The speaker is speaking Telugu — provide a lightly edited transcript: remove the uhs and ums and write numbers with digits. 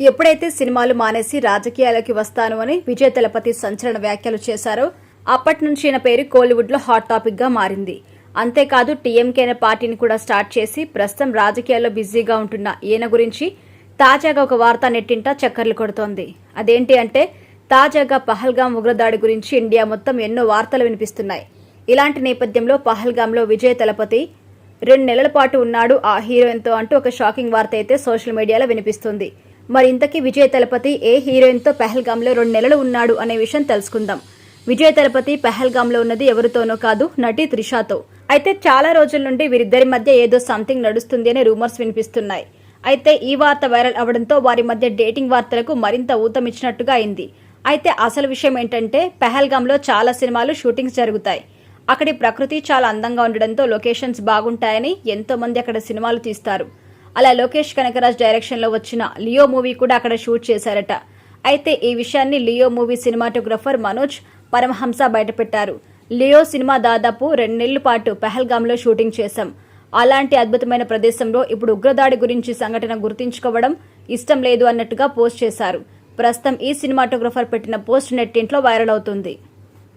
ఎప్పుడైతే సినిమాలు మానేసి రాజకీయాలకి వస్తాను అని విజయ్ తలపతి సంచలన వ్యాఖ్యలు చేశారో అప్పటి నుంచి ఈయన పేరు కోలీవుడ్ లో హాట్ టాపిక్ గా మారింది. అంతేకాదు టీఎంకే అనే పార్టీని కూడా స్టార్ట్ చేసి ప్రస్తుతం రాజకీయాల్లో బిజీగా ఉంటున్న ఈయన గురించి తాజాగా ఒక వార్త నెట్టింట చక్కర్లు కొడుతోంది. అదేంటి అంటే తాజాగా పహల్గాం ఉగ్రదాడి గురించి ఇండియా మొత్తం ఎన్నో వార్తలు వినిపిస్తున్నాయి. ఇలాంటి నేపథ్యంలో పహల్గాంలో విజయ్ తలపతి 2 నెలల పాటు ఉన్నాడు ఆ హీరోయిన్తో అంటూ ఒక షాకింగ్ వార్త అయితే సోషల్ మీడియాలో వినిపిస్తుంది. మరి ఇంతకీ విజయ్ తలపతి ఏ హీరోయిన్తో పహల్గాంలో 2 నెలలు ఉన్నాడు అనే విషయం తెలుసుకుందాం. విజయ్ తలపతి పహల్గాంలో ఉన్నది ఎవరితోనో కాదు, నటి త్రిషాతో. అయితే చాలా రోజుల నుండి వీరిద్దరి మధ్య ఏదో సంథింగ్ నడుస్తుంది అనే రూమర్స్ వినిపిస్తున్నాయి. అయితే ఈ వార్త వైరల్ అవడంతో వారి మధ్య డేటింగ్ వార్తలకు మరింత ఊతమిచ్చినట్టుగా అయింది. అయితే అసలు విషయం ఏంటంటే పహల్గాంలో చాలా సినిమాలు షూటింగ్స్ జరుగుతాయి. అక్కడి ప్రకృతి చాలా అందంగా ఉండడంతో లొకేషన్స్ బాగుంటాయని ఎంతో మంది అక్కడ సినిమాలు తీస్తారు. అలా లోకేష్ కనకరాజ్ డైరెక్షన్ లో వచ్చిన లియో మూవీ కూడా అక్కడ షూట్ చేశారట. అయితే ఈ విషయాన్ని లియో మూవీ సినిమాటోగ్రఫర్ మనోజ్ పరమహంస బయటపెట్టారు. లియో సినిమా దాదాపు 2 నెలల పాటు పహల్గాంలో షూటింగ్ చేశాం. అలాంటి అద్భుతమైన ప్రదేశంలో ఇప్పుడు ఉగ్రదాడి గురించి సంఘటన గుర్తించుకోవడం ఇష్టం లేదు అన్నట్టుగా పోస్ట్ చేశారు. ప్రస్తుతం ఈ సినిమాటోగ్రఫర్ పెట్టిన పోస్ట్ నెట్టింట్లో వైరల్ అవుతుంది.